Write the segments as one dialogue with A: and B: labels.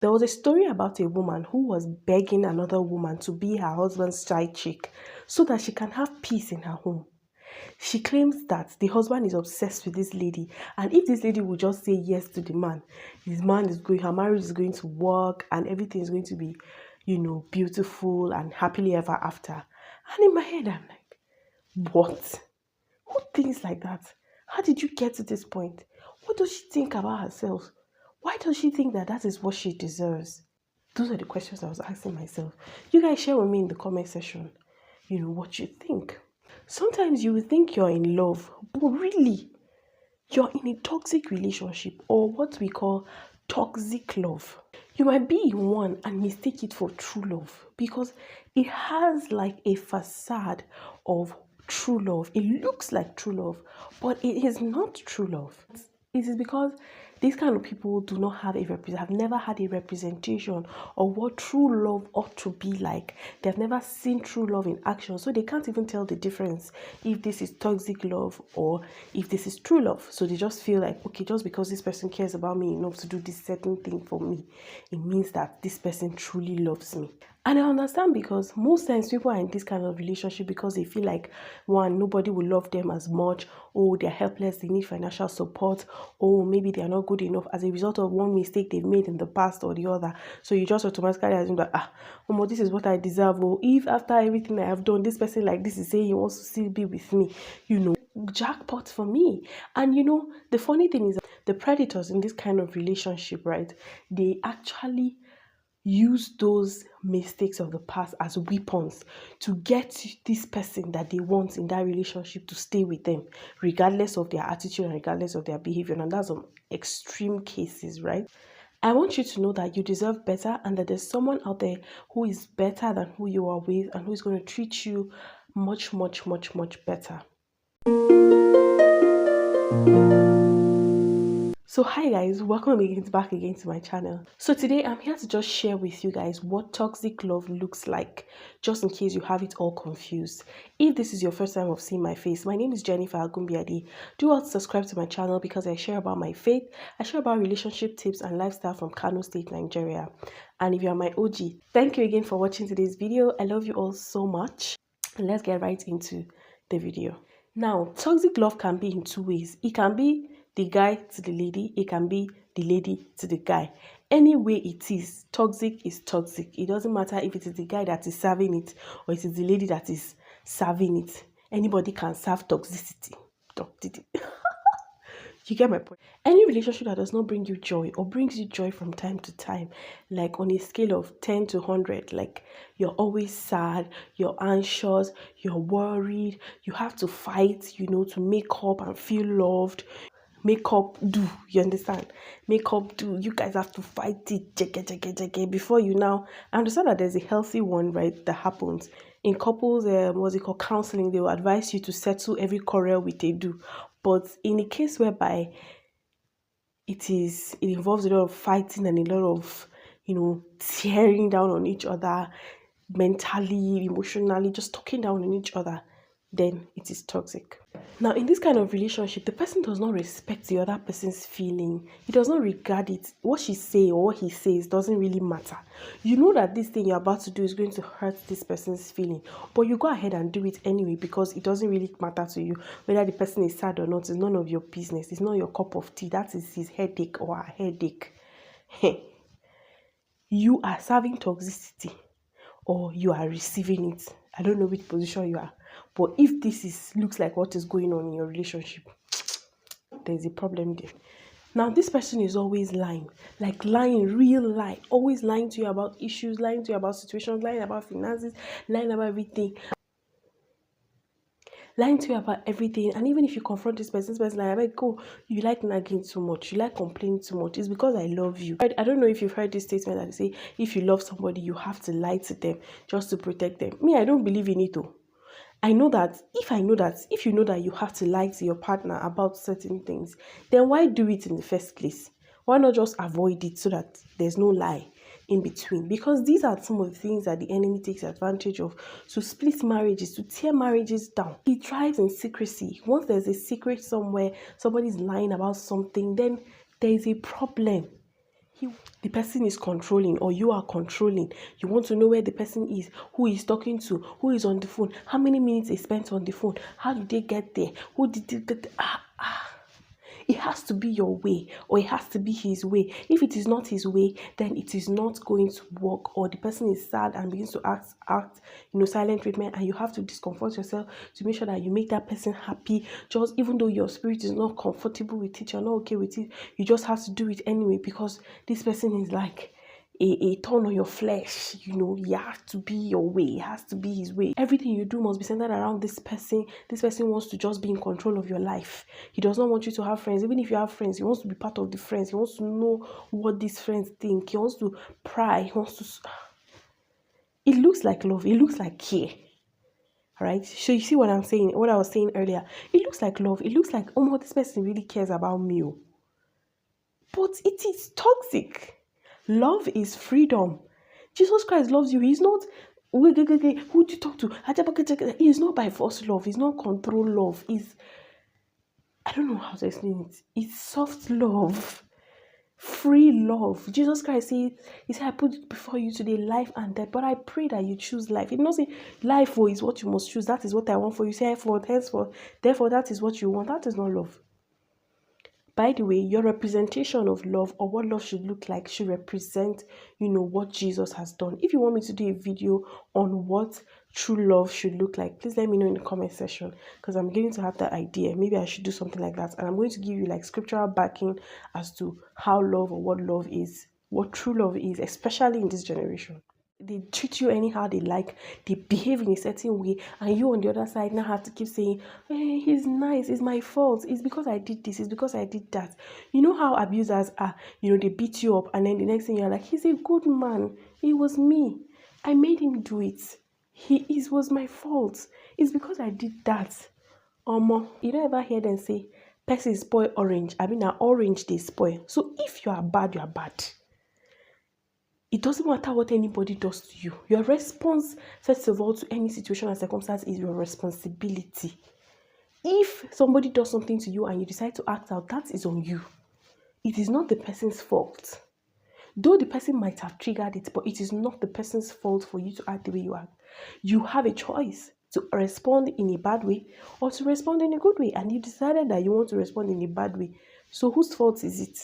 A: There was a story about a woman who was begging another woman to be her husband's side chick so that she can have peace in her home. She claims that the husband is obsessed with this lady, and if this lady would just say yes to the man, her marriage is going to work, and everything is going to be, beautiful and happily ever after. And in my head, I'm like, what? Who thinks like that? How did you get to this point? What does she think about herself? Why does she think that that is what she deserves? Those are the questions I was asking myself. You guys share with me in the comment section, what you think. Sometimes you will think you're in love, but really, you're in a toxic relationship or what we call toxic love. You might be in one and mistake it for true love because it has like a facade of true love. It looks like true love, but it is not true love. It is because these kind of people do not have never had a representation of what true love ought to be like. They've never seen true love in action, so they can't even tell the difference if this is toxic love or if this is true love. So they just feel like, okay, just because this person cares about me enough to do this certain thing for me, it means that this person truly loves me. And I understand because most times people are in this kind of relationship because they feel like, one, nobody will love them as much, or they're helpless, they need financial support, or maybe they are not good enough as a result of one mistake they've made in the past or the other. So you just automatically assume that, this is what I deserve. Or if after everything I have done, this person like this is saying he wants to still be with me, jackpot for me. And the funny thing is that the predators in this kind of relationship, right, they actually use those mistakes of the past as weapons to get this person that they want in that relationship to stay with them, regardless of their attitude and regardless of their behavior. And that's some extreme cases, right? I want you to know that you deserve better and that there's someone out there who is better than who you are with and who is going to treat you much, much, much, much better. So hi guys, welcome back again to my channel. So today I'm here to just share with you guys what toxic love looks like, just in case you have it all confused. If this is your first time of seeing my face, my name is Jennifer Agumbiadi. Do not subscribe to my channel because I share about my faith, I share about relationship tips and lifestyle from Kano State, Nigeria. And if you are my OG, thank you again for watching today's video. I love you all so much. And let's get right into the video. Now, toxic love can be in two ways. It can be the guy to the lady, it can be the lady to the guy. Any way it is toxic. It doesn't matter if it is the guy that is serving it or it is the lady that is serving it. Anybody can serve toxicity. You get my point? Any relationship that does not bring you joy or brings you joy from time to time, like on a scale of 10 to 100, like you're always sad, you're anxious, you're worried, you have to fight, to make up and feel loved. Make up do, you understand? Make up do. You guys have to fight it before you now. I understand that there's a healthy one, right, that happens in couples. What's it called, counseling? They will advise you to settle every quarrel with a do. But in a case whereby it involves a lot of fighting and a lot of tearing down on each other mentally, emotionally, just talking down on each other, then it is toxic. Now, in this kind of relationship, the person does not respect the other person's feeling. He does not regard it. What she say or what he says doesn't really matter. You know that this thing you're about to do is going to hurt this person's feeling, but you go ahead and do it anyway because it doesn't really matter to you. Whether the person is sad or not is none of your business. It's not your cup of tea. That is his headache or her headache. You are serving toxicity or you are receiving it. I don't know which position you are. But if this looks like what is going on in your relationship, there's a problem there. Now, this person is always lying, like lying, real lie, always lying to you about issues, lying to you about situations, lying about finances, lying about everything. Lying to you about everything. And even if you confront this person like, go, you like nagging too much, you like complaining too much, it's because I love you. I don't know if you've heard this statement that they say, if you love somebody, you have to lie to them just to protect them. Me, I don't believe in it though. I know that if you know that you have to lie to your partner about certain things, then why do it in the first place? Why not just avoid it so that there's no lie in between? Because these are some of the things that the enemy takes advantage of to split marriages, to tear marriages down. He thrives in secrecy. Once there's a secret somewhere, somebody's lying about something, then there is a problem. the person is controlling or you are controlling. You want to know where the person is, who is talking to, who is on the phone, how many minutes is spent on the phone, how did they get there, who did they get. It has to be your way, or it has to be his way. If it is not his way, then it is not going to work, or the person is sad and begins to act, silent treatment, and you have to discomfort yourself to make sure that you make that person happy. Just even though your spirit is not comfortable with it, you're not okay with it, you just have to do it anyway because this person is like a thorn on your flesh. You have to be your way. It has to be his way. Everything you do must be centered around this person. This person wants to just be in control of your life. He does not want you to have friends. Even if you have friends, he wants to be part of the friends. He wants to know what these friends think. He wants to pry. He wants to. It looks like love. It looks like care. Right? So you see what I'm saying? What I was saying earlier. It looks like love. It looks like, oh, this person really cares about me. But it is toxic. Love is freedom. Jesus Christ loves you. He's not, who do you talk to? He's not by force love. He's not control love. I don't know how to explain it. It's soft love. Free love. Jesus Christ said, He said, I put before you today life and death, but I pray that you choose life. He did not say life is what you must choose. That is what I want for you. Say, henceforth, therefore, that is what you want. That is not love. By the way, your representation of love or what love should look like should represent, what Jesus has done. If you want me to do a video on what true love should look like, please let me know in the comment section because I'm beginning to have that idea. Maybe I should do something like that. And I'm going to give you scriptural backing as to how love or what love is, what true love is, especially in this generation. They treat you anyhow they like, they behave in a certain way, and you on the other side now have to keep saying, hey, he's nice, it's my fault, it's because I did this, it's because I did that. You know how abusers are, they beat you up, and then the next thing you're like, he's a good man, it was me, I made him do it, it was my fault, it's because I did that. You don't ever hear them say, person spoil orange, now orange they spoil. So if you are bad, you are bad. It doesn't matter what anybody does to you. Your response, first of all, to any situation and circumstance is your responsibility. If somebody does something to you and you decide to act out, that is on you. It is not the person's fault. Though the person might have triggered it, but it is not the person's fault for you to act the way you act. You have a choice to respond in a bad way or to respond in a good way. And you decided that you want to respond in a bad way. So whose fault is it?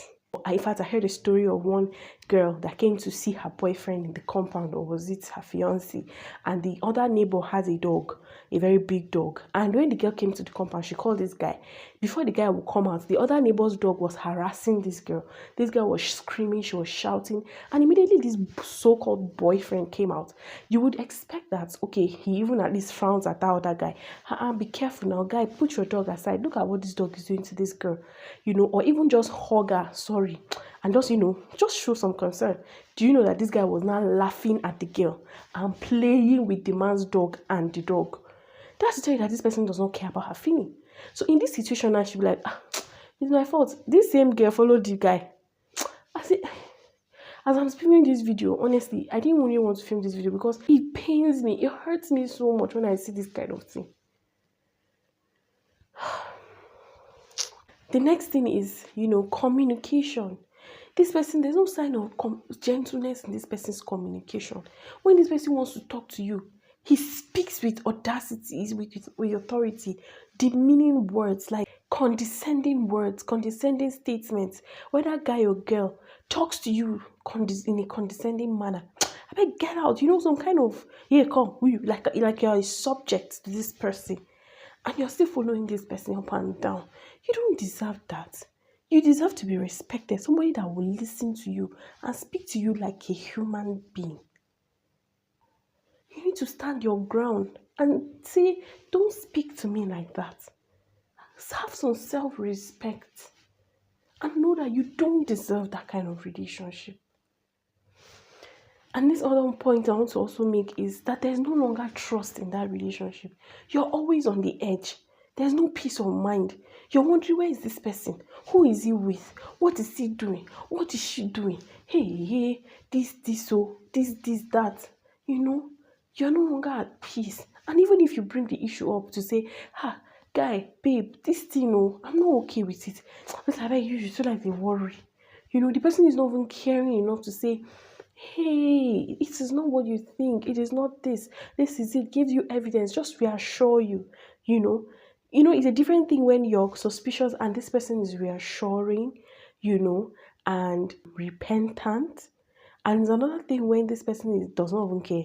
A: In fact, I heard a story of one girl that came to see her boyfriend in the compound, or was it her fiance? And the other neighbor has a dog, a very big dog. And when the girl came to the compound, she called this guy. Before the guy would come out, the other neighbor's dog was harassing this girl. This girl was screaming, she was shouting, and immediately this so-called boyfriend came out. You would expect that, okay, he even at least frowns at that other guy. Be careful now, guy, put your dog aside. Look at what this dog is doing to this girl, or even just hug her, sorry, and just show some concern. Do you know that this guy was now laughing at the girl and playing with the man's dog and the dog? That's to tell you that this person does not care about her feeling. So in this situation now, she'll be like, it's my fault. This same girl followed the guy. As I'm filming this video, honestly, I didn't really want to film this video because it pains me. It hurts me so much when I see this kind of thing. The next thing is, communication. This person, there's no sign of gentleness in this person's communication. When this person wants to talk to you, he speaks with audacity, with authority, demeaning words, like condescending words, condescending statements. Whether guy or girl talks to you in a condescending manner, I beg, get out. Some kind of, come, like you're a subject to this person, and you're still following this person up and down. You don't deserve that. You deserve to be respected. Somebody that will listen to you and speak to you like a human being. You need to stand your ground and say, don't speak to me like that. Have some self-respect and know that you don't deserve that kind of relationship. And this other point I want to also make is that there's no longer trust in that relationship. You're always on the edge. There's no peace of mind. You're wondering, where is this person? Who is he with? What is he doing? What is she doing? Hey, this, that. You're no longer at peace. And even if you bring the issue up to say, guy, babe, this thing, I'm not okay with it. But I bet you feel like they worry. The person is not even caring enough to say, hey, it is not what you think. It is not this. This is it. Gives you evidence. Just reassure you. You know. It's a different thing when you're suspicious and this person is reassuring, and repentant. And it's another thing when this person does not even care.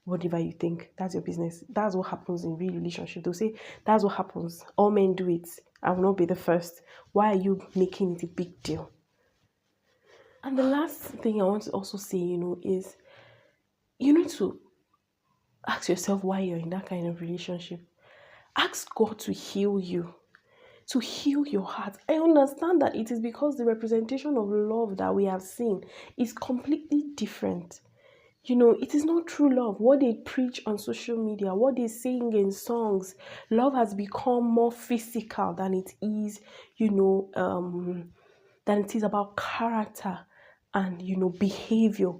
A: Whatever you think, that's your business. That's what happens in real relationship. They'll say, that's what happens. All men do it. I will not be the first. Why are you making it a big deal? And the last thing I want to also say, is you need to ask yourself why you're in that kind of relationship. Ask God to heal you, to heal your heart. I understand that it is because the representation of love that we have seen is completely different. It is not true love. What they preach on social media, what they sing in songs, love has become more physical than it is, than it is about character and behavior.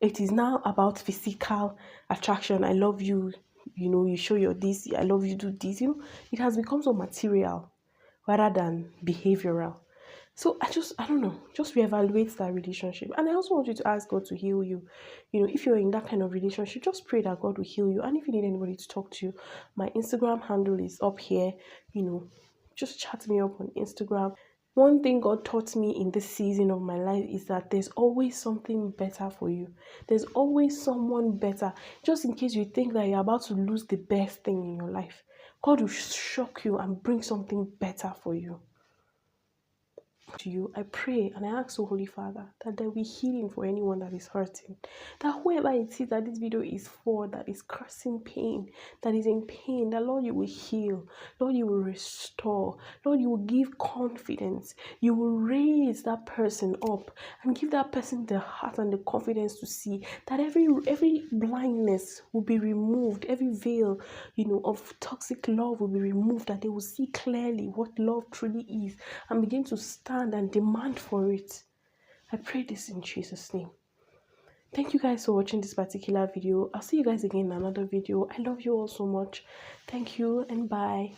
A: It is now about physical attraction. I love you, you show your this, I love you, do this. It has become so material rather than behavioral. So I don't know, just reevaluate that relationship. And I also want you to ask God to heal you. If you're in that kind of relationship, just pray that God will heal you. And if you need anybody to talk to, my Instagram handle is up here. Just chat me up on Instagram. One thing God taught me in this season of my life is that there's always something better for you. There's always someone better. Just in case you think that you're about to lose the best thing in your life, God will shock you and bring something better for you. To you, I pray and I ask, oh Holy Father, that there be healing for anyone that is hurting. That whoever it is that this video is for, that is cursing pain, that is in pain, that Lord, you will heal. Lord, you will restore. Lord, you will give confidence. You will raise that person up and give that person the heart and the confidence to see that every blindness will be removed, every veil, of toxic love will be removed, that they will see clearly what love truly is and begin to stand and demand for it. I pray this in Jesus' name. Thank you guys for watching this particular video. I'll see you guys again in another video. I love you all so much. Thank you and bye.